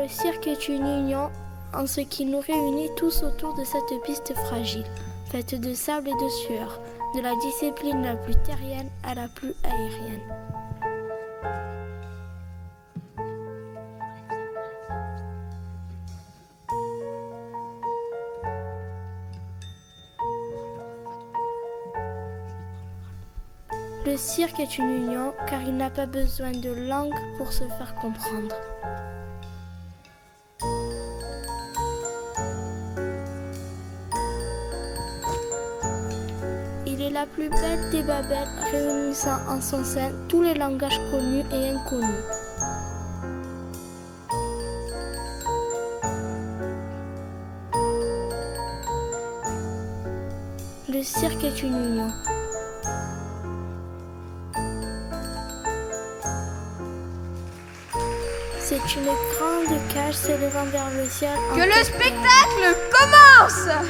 Le cirque est une union en ce qui nous réunit tous autour de cette piste fragile, faite de sable et de sueur, de la discipline la plus terrienne à la plus aérienne. Le cirque est une union car il n'a pas besoin de langue pour se faire comprendre. Il est la plus belle des babelles, réunissant en son sein tous les langages connus et inconnus. Le cirque est une union. C'est une grande cage s'élevant vers le ciel. Que le spectacle commence!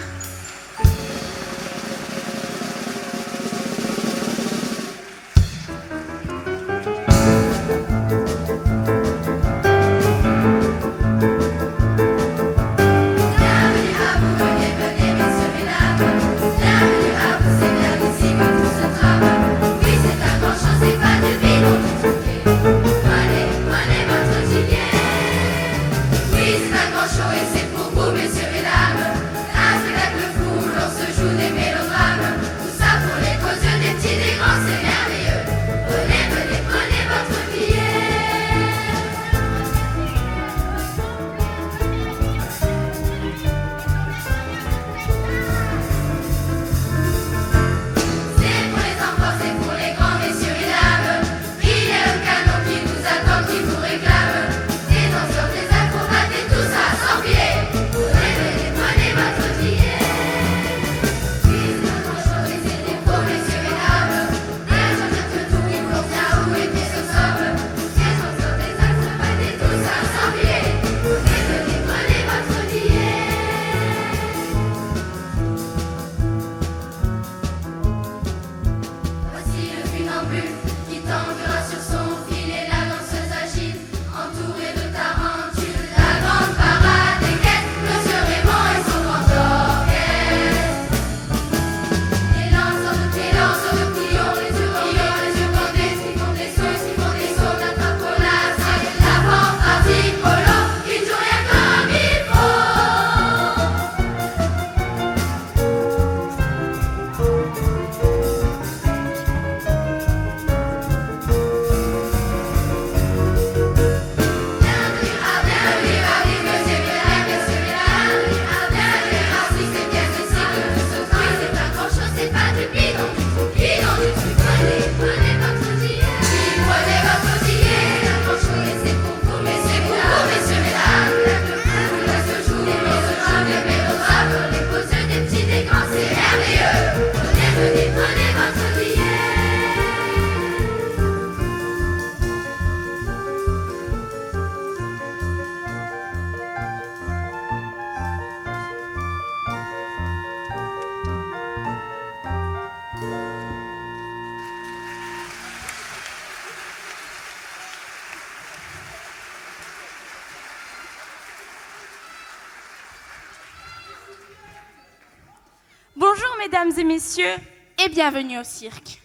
Bonjour mesdames et messieurs et bienvenue au cirque.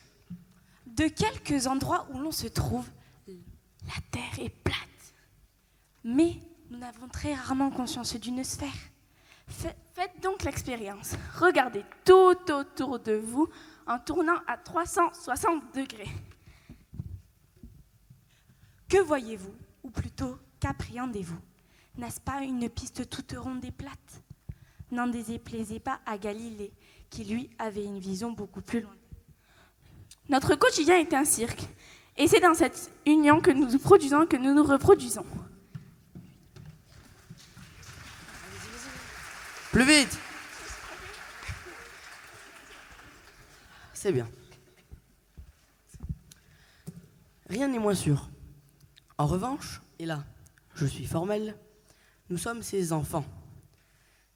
De quelques endroits où l'on se trouve, la terre est plate. Mais nous n'avons très rarement conscience d'une sphère. Faites donc l'expérience. Regardez tout autour de vous en tournant à 360 degrés. Que voyez-vous, ou plutôt qu'appréhendez-vous? N'est-ce pas une piste toute ronde et plate? N'en déplaisez pas à Galilée, qui lui avait une vision beaucoup plus loin. Notre quotidien est un cirque, et c'est dans cette union que nous produisons que nous nous reproduisons. Plus vite! C'est bien. Rien n'est moins sûr. En revanche, et là, je suis formel, nous sommes ces enfants,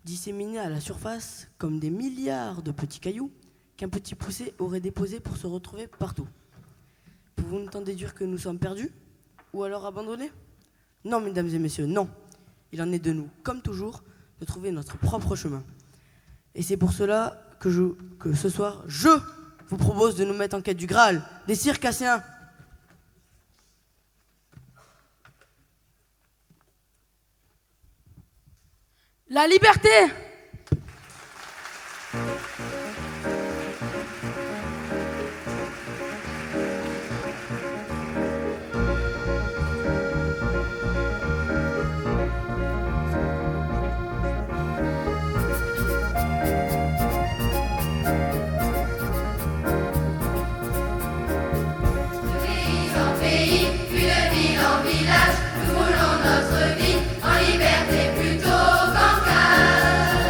disséminés à la surface comme des milliards de petits cailloux qu'un petit poussé aurait déposés pour se retrouver partout. Pouvons-nous en déduire que nous sommes perdus? Ou alors abandonnés? Non, mesdames et messieurs, non. il en est de nous, comme toujours, de trouver notre propre chemin. Et c'est pour cela que ce soir, je vous propose de nous mettre en quête du Graal, des circassiens. La liberté! Village, nous voulons notre vie en liberté plutôt qu'en cage.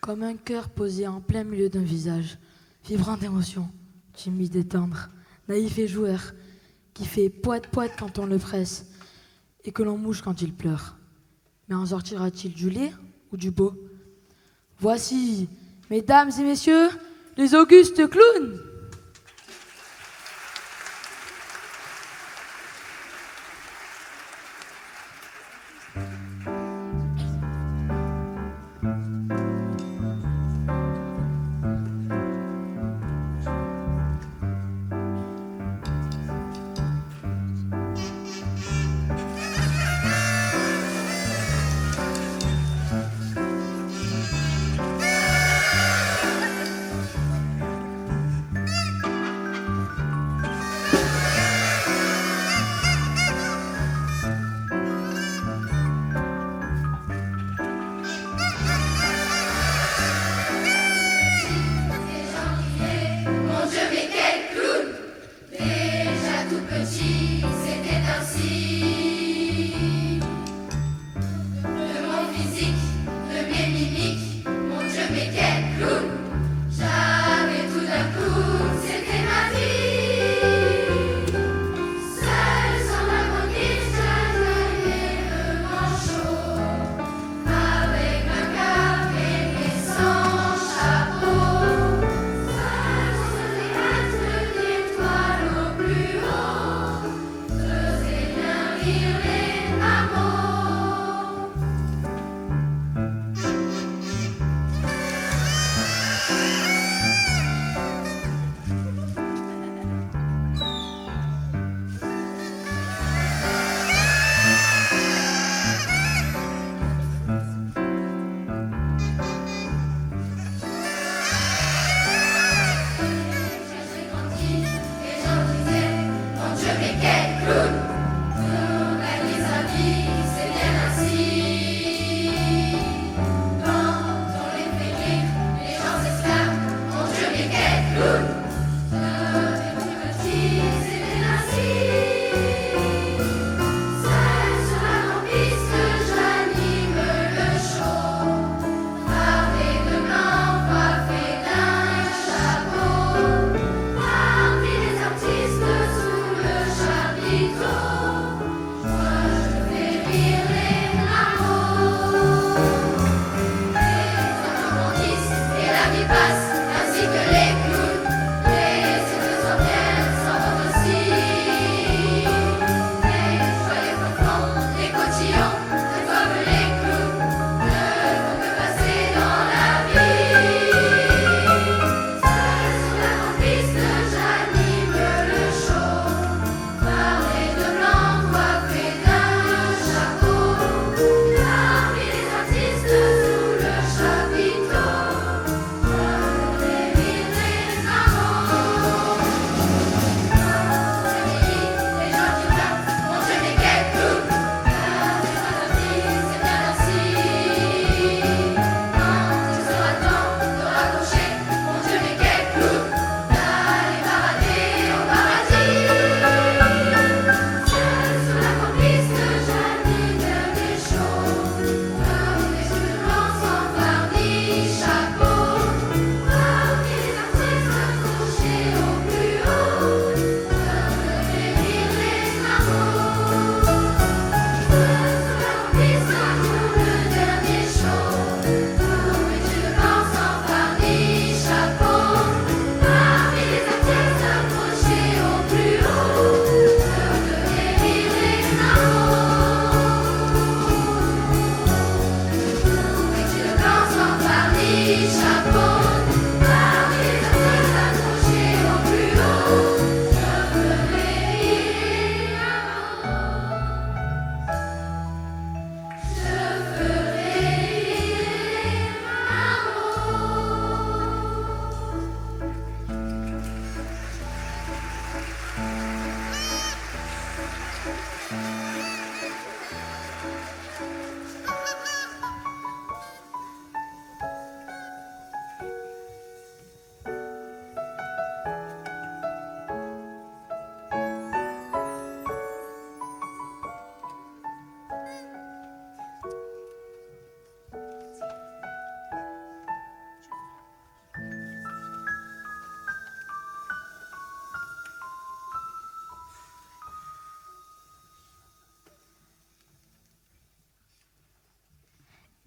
Comme un cœur posé en plein milieu d'un visage, vibrant d'émotion, timide et tendre, naïf et joueur, qui fait poète-poète quand on le presse et que l'on mouche quand il pleure. Mais en sortira-t-il du laid ou du beau? Voici, mesdames et messieurs, les augustes clowns.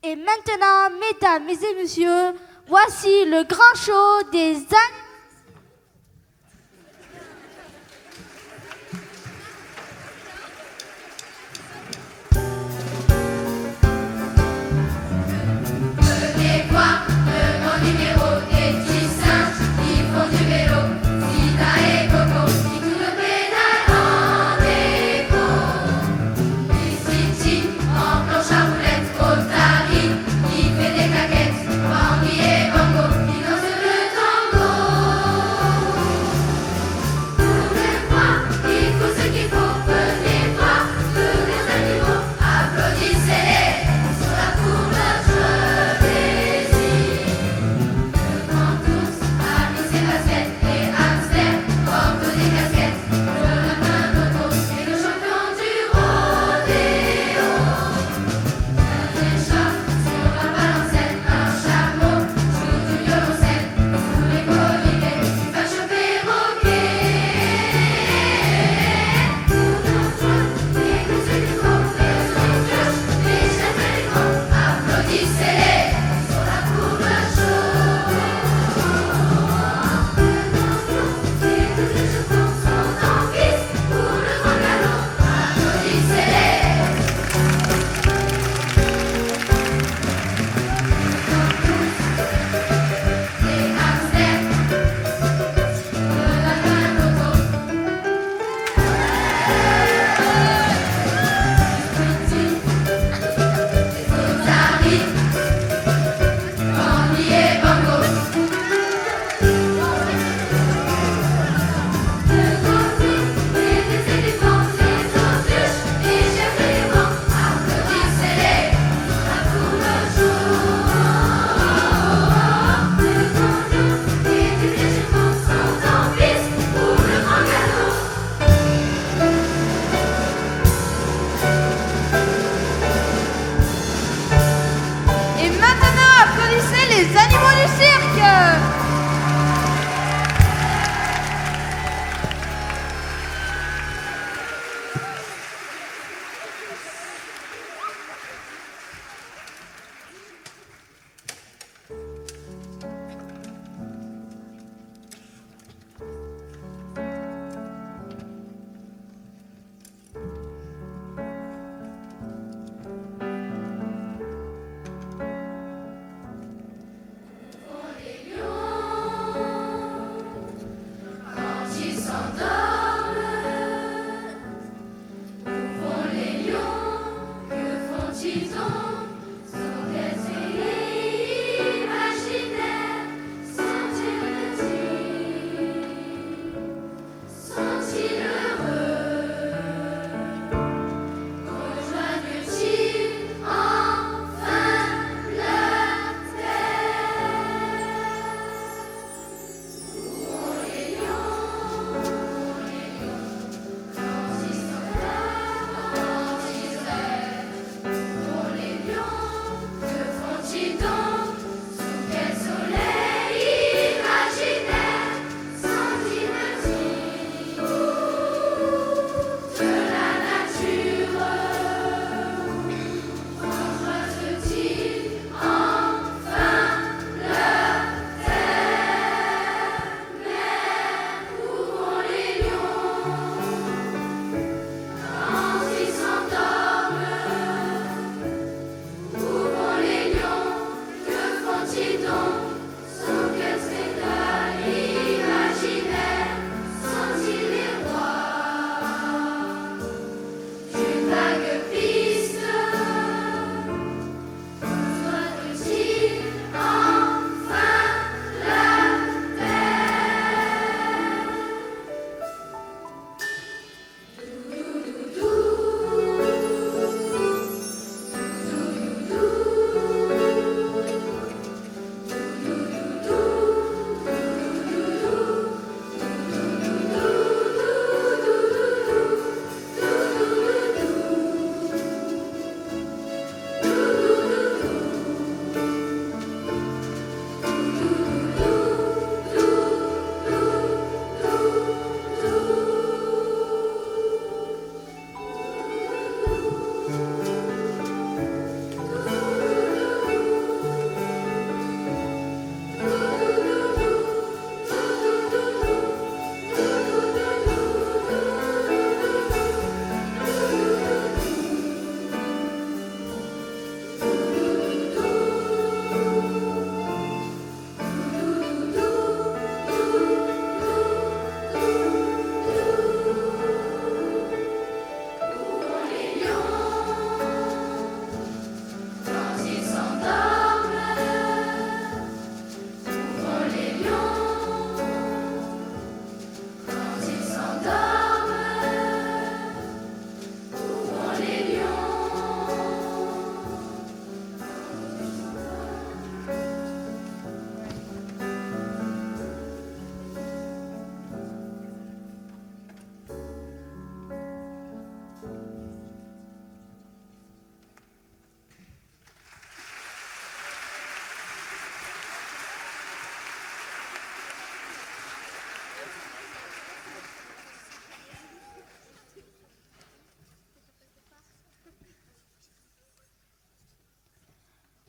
Et maintenant, mesdames et messieurs, voici le grand show des animaux. Venez voir le grand numéro des petits singes qui font du vélo. Zita et Coco qui courent pédale en déco. Titi en planche à roulettes. Otari qui fait des claquettes. Bangui et Bango qui dansent le tango.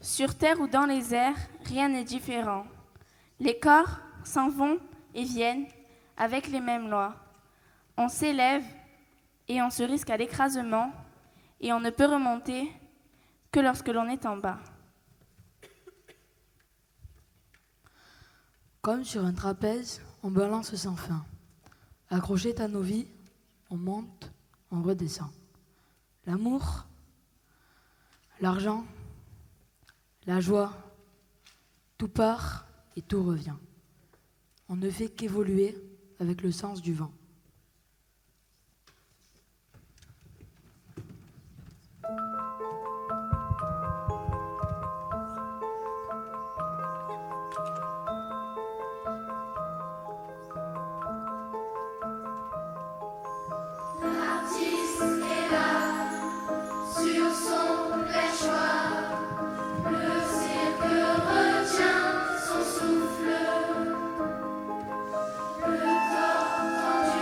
Sur terre ou dans les airs, rien n'est différent. Les corps s'en vont et viennent avec les mêmes lois. On s'élève et on se risque à l'écrasement, et on ne peut remonter que lorsque l'on est en bas. Comme sur un trapèze, on balance sans fin. Accroché à nos vies, on monte, on redescend. L'amour, l'argent, la joie, tout part et tout revient. On ne fait qu'évoluer avec le sens du vent. L'artiste est là, sur son perchoir. Le cirque retient son souffle. Le corps tendu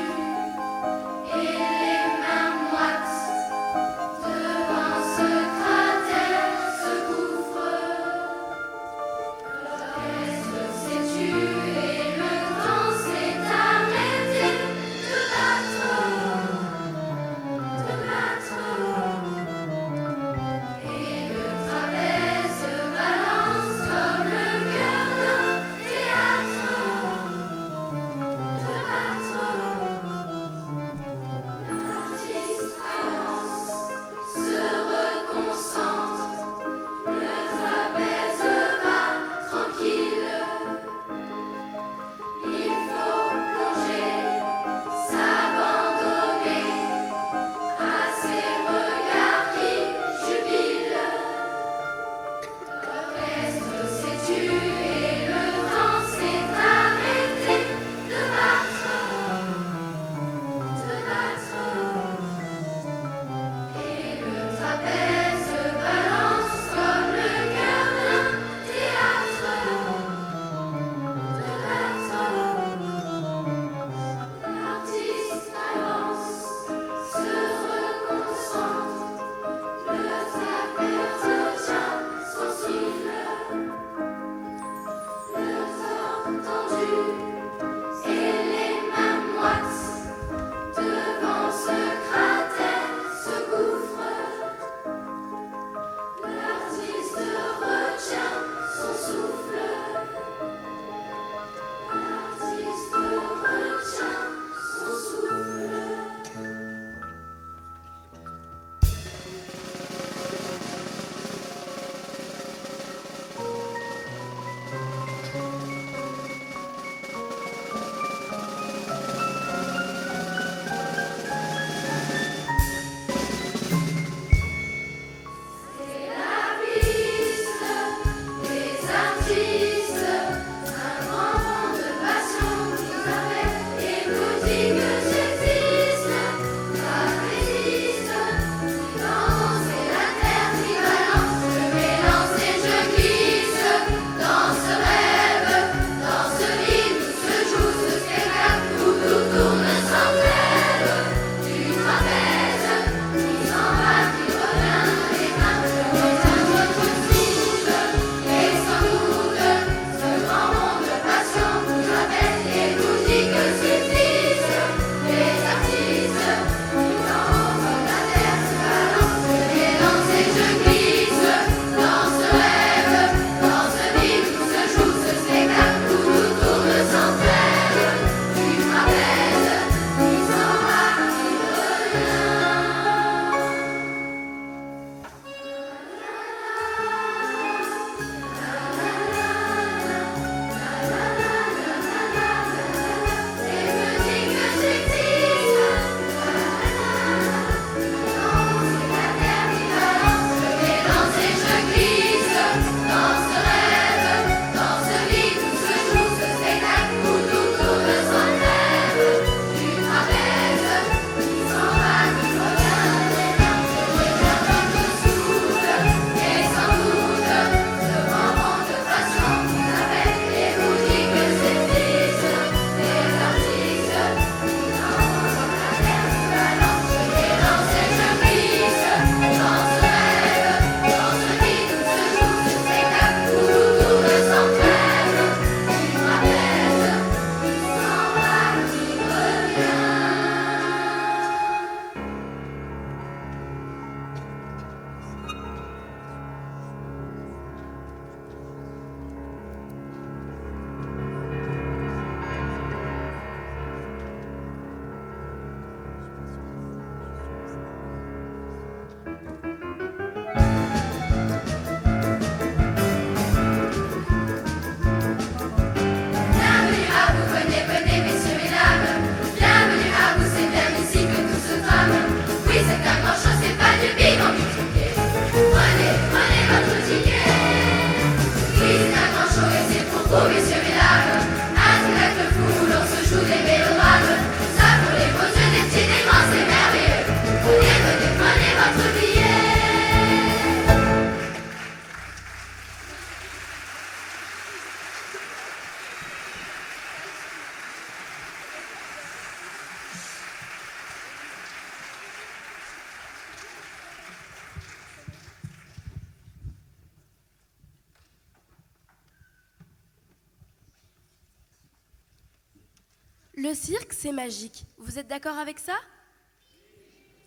Le cirque, c'est magique. Vous êtes d'accord avec ça?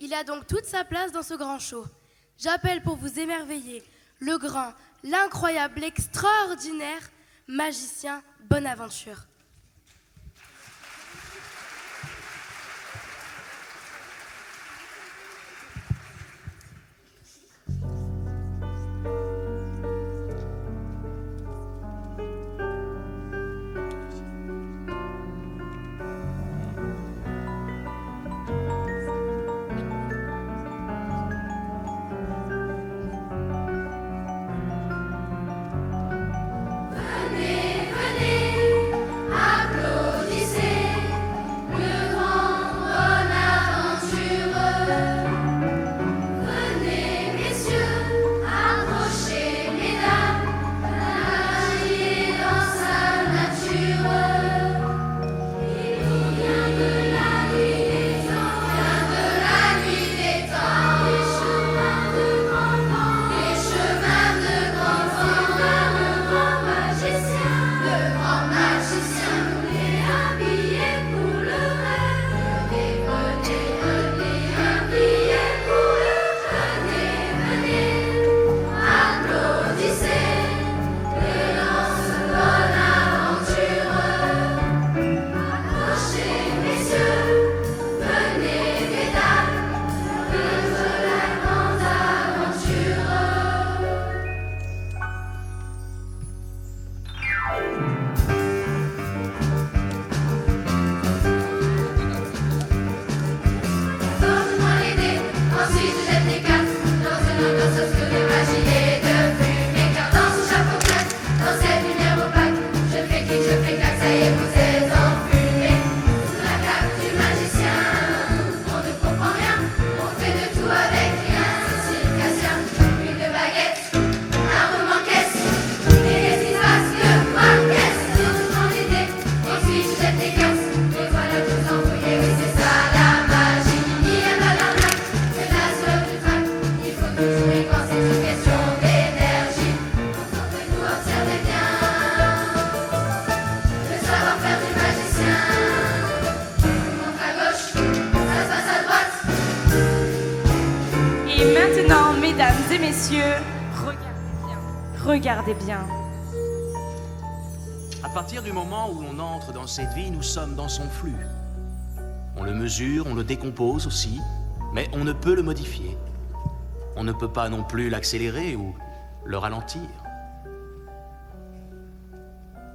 Il a donc toute sa place dans ce grand show. J'appelle pour vous émerveiller le grand, l'incroyable, l'extraordinaire magicien Bonaventure. Messieurs, regardez bien. À partir du moment où l'on entre dans cette vie, nous sommes dans son flux. On le mesure, on le décompose aussi, mais on ne peut le modifier. On ne peut pas non plus l'accélérer ou le ralentir.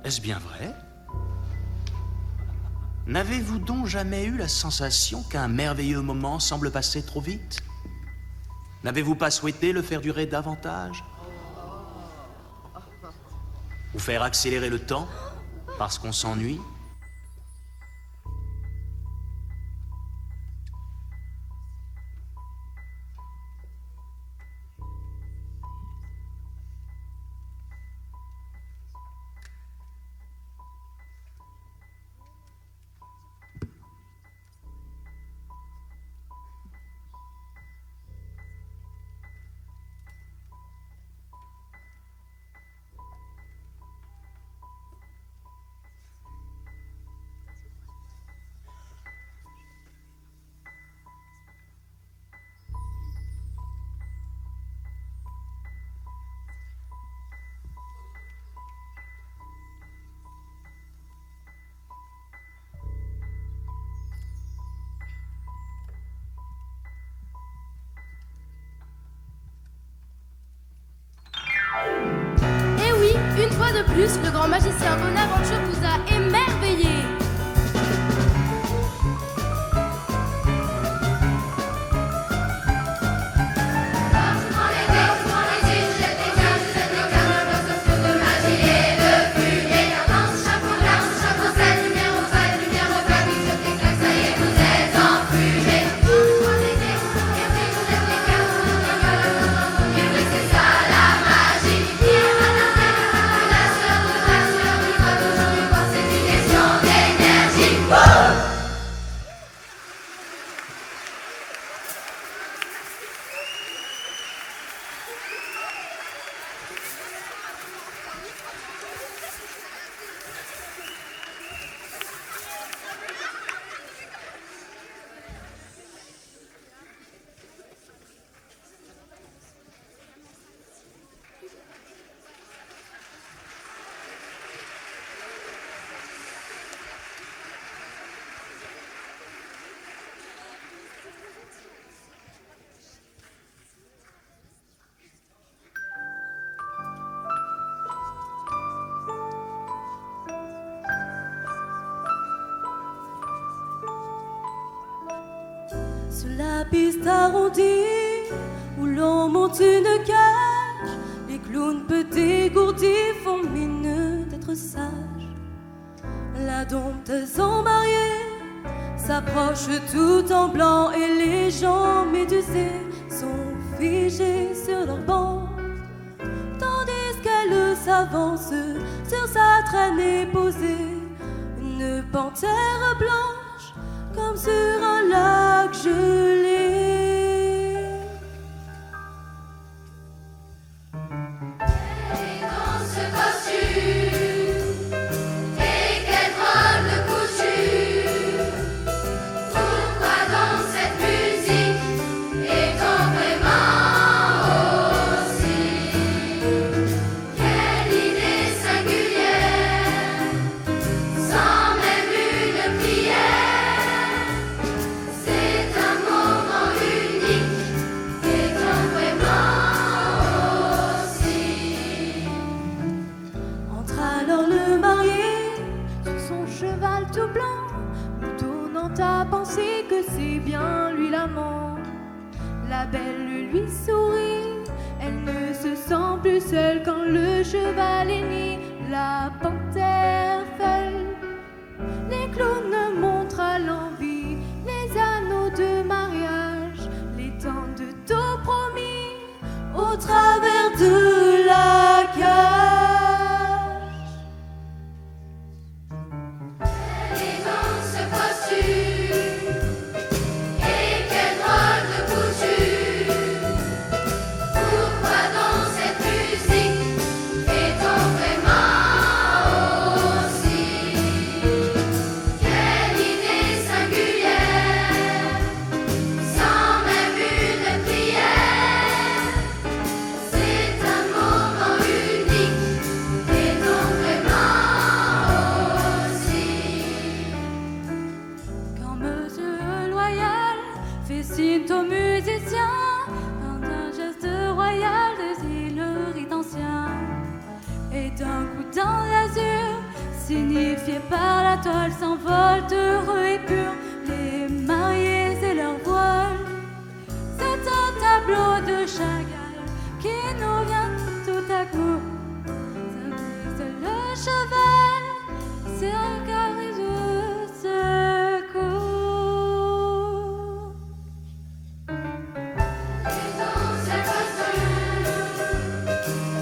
Est-ce bien vrai? N'avez-vous donc jamais eu la sensation qu'un merveilleux moment semble passer trop vite? N'avez-vous pas souhaité le faire durer davantage? Ou faire accélérer le temps parce qu'on s'ennuie? Une fois de plus, le grand magicien Bonaventure vous a émerveillé. Toujours, piste arrondie où l'on monte une cage. Les clowns peu dégourdis font mine d'être sages. La dompteuse en mariée s'approche tout en blanc et les gens médusés sont figés sur leur banc, tandis qu'elle s'avance sur sa traînée posée, une panthère blanche comme sur un lac gelé. Et dans ce costume, et quelle drôle de couture, pourquoi dans cette musique est-on vraiment aussi? Quelle idée singulière, sans même une prière, c'est un moment unique, est-on vraiment aussi? Entre alors le marié sur son cheval tout blanc, nous donnant à penser que c'est bien lui l'amant. La belle lui sourit, elle ne se sent plus seule quand le cheval hennit la panthère folle. Les clowns montrent à l'envie les anneaux de mariage, les temps de dos promis au travers de la cage. Et dans ce costume, et quelle drôle de couture, pourquoi dans cette musique est-on vraiment aussi? Quelle idée singulière, sans même une prière, c'est un moment unique, est-on vraiment aussi? Quand Monsieur Loyal fait signe aux musiciens, un geste royal de rite ancien, et d'un coup dans l'azur, signifié par la toile, s'envolent heureux et purs les mariés et leurs voiles. C'est un tableau de Chagall qui nous vient tout à coup. C'est le cheval, c'est un capricieux secours. Et dans ce costume,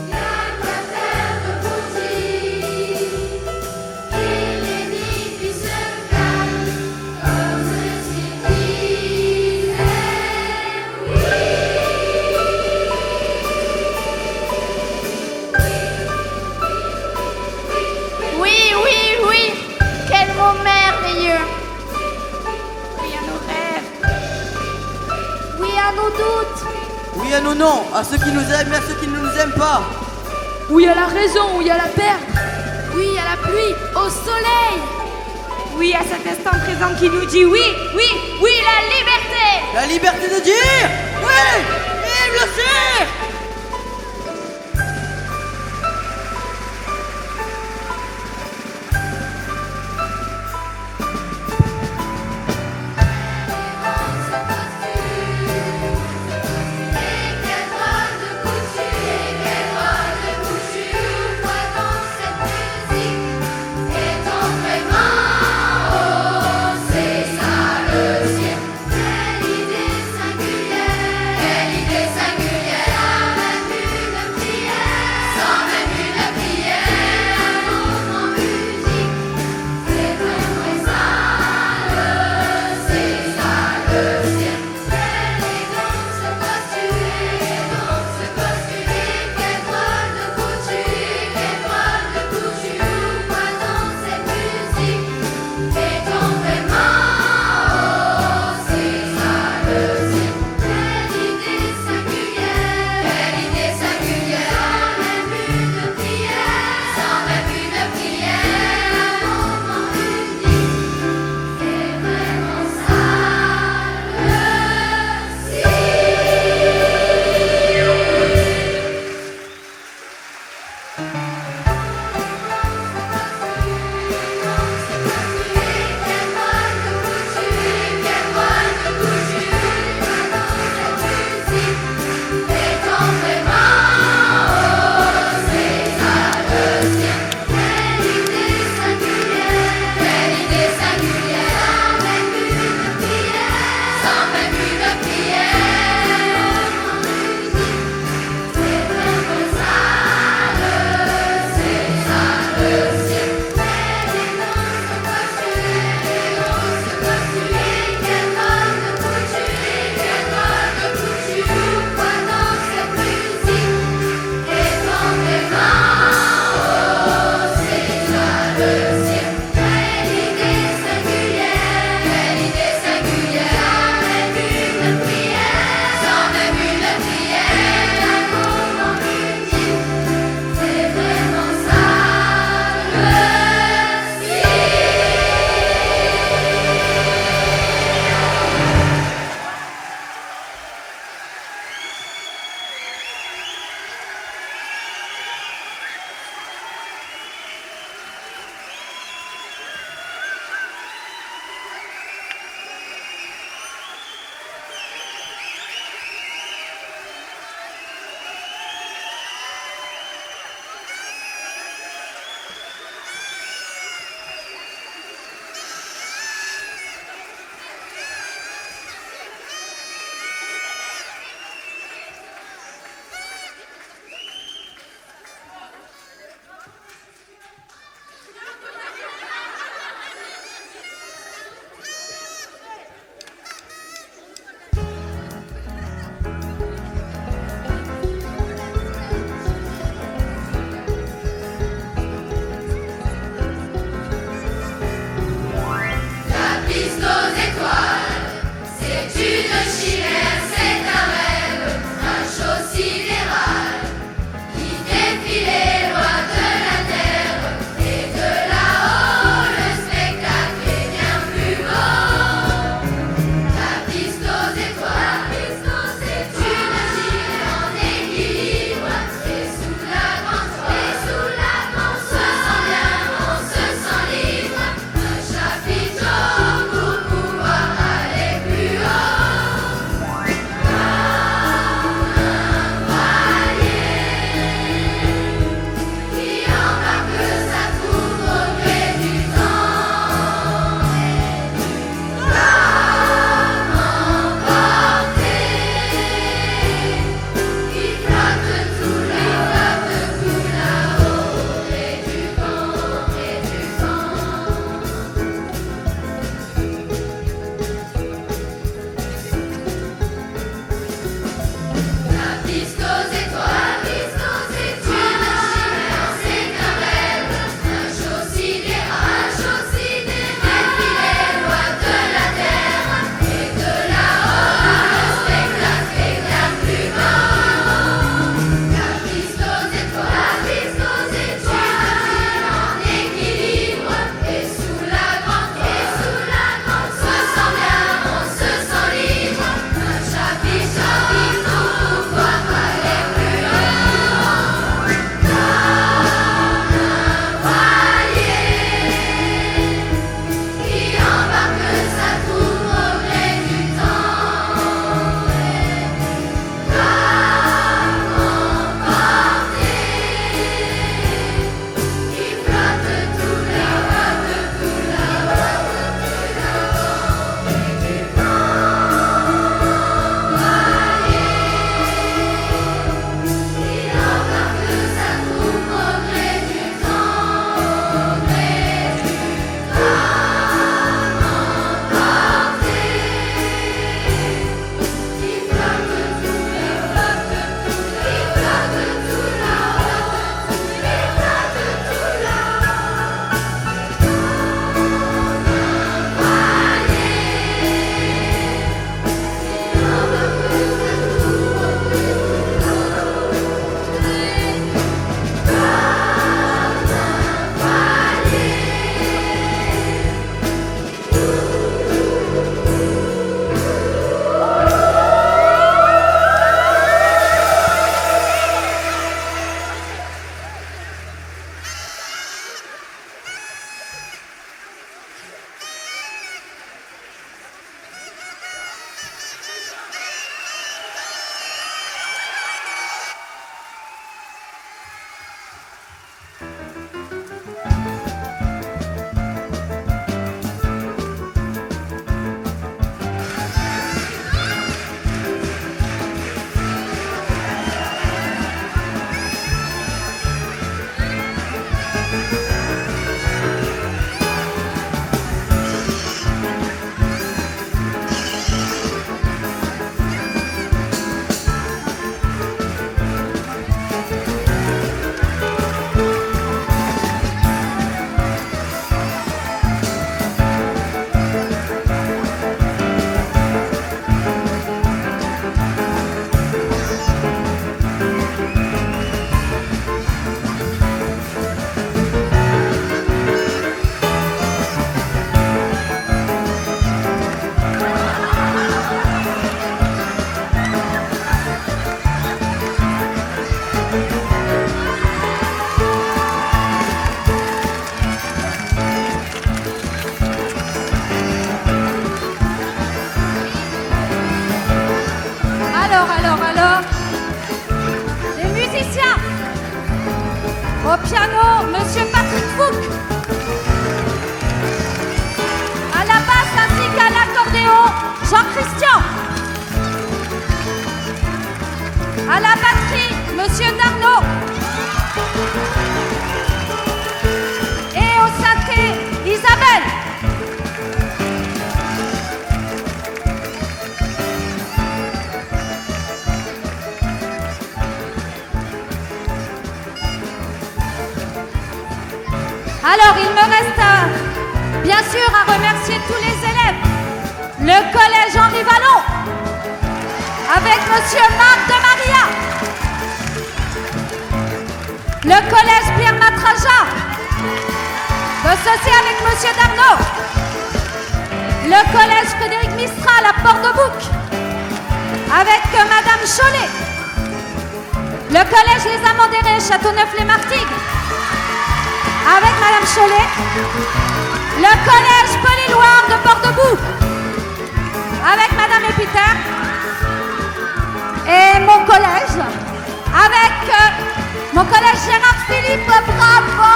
y'a qu'à faire de bougies, et les nids puis se calment, comme s'ils disaient Oui, oui, oui, quel mot merveilleux. Oui à nos rêves. Oui à nos doutes. Oui à nos non, à ceux qui nous aiment et à ceux qui ne nous aiment pas. Oui à la raison, oui à la perte. Oui à la pluie, au soleil. Oui à cet instant présent qui nous dit oui, oui, oui, la liberté. La liberté de dire oui, vive le cirque. et quelle drôle de couture, pourquoi dans cette musique est-on vraiment c'est ça le cirque? Quelle idée singulière, quelle idée Au piano, Monsieur Patrick Fouque. À la basse ainsi qu'à l'accordéon, Jean-Christian. À la batterie, Monsieur Narnaud. Et au synthé, Isabelle. Alors, il me reste bien sûr à remercier tous les élèves. Le collège Henri Vallon, avec Monsieur Marc de Maria. Le collège Pierre Matraja, associé avec Monsieur Darnaud. Le collège Frédéric Mistral à Port-de-Bouc, avec Madame Chollet. Le collège Les Amandérés, Châteauneuf-les-Martigues, avec Madame Chollet. Le collège Paul-Éluard de Port-de-Bouc, avec Madame Épiter. Et mon collège, avec mon collège Gérard Philippe, bravo!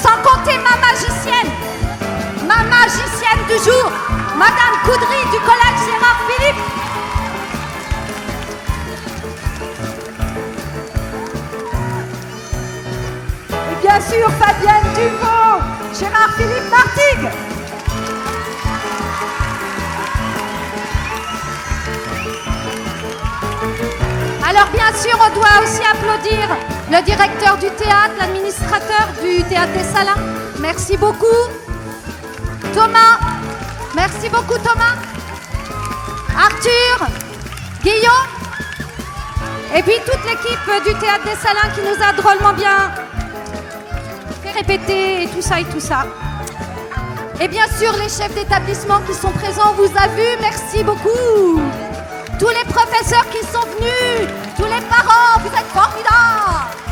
Sans compter ma magicienne du jour, Madame Coudry du collège Gérard Philippe. Et bien sûr, Fabienne Duvaux, Gérard Philippe Martigues. Alors bien sûr, on doit aussi applaudir le directeur du théâtre, l'administrateur du théâtre des Salins. Merci beaucoup. Thomas, merci beaucoup Thomas. Arthur, Guillaume, et puis toute l'équipe du théâtre des Salins qui nous a drôlement bien fait répéter et tout ça et tout ça. Et bien sûr, les chefs d'établissement qui sont présents, on vous a vu, merci beaucoup. Tous les professeurs qui sont venus, tous les parents, vous êtes formidables.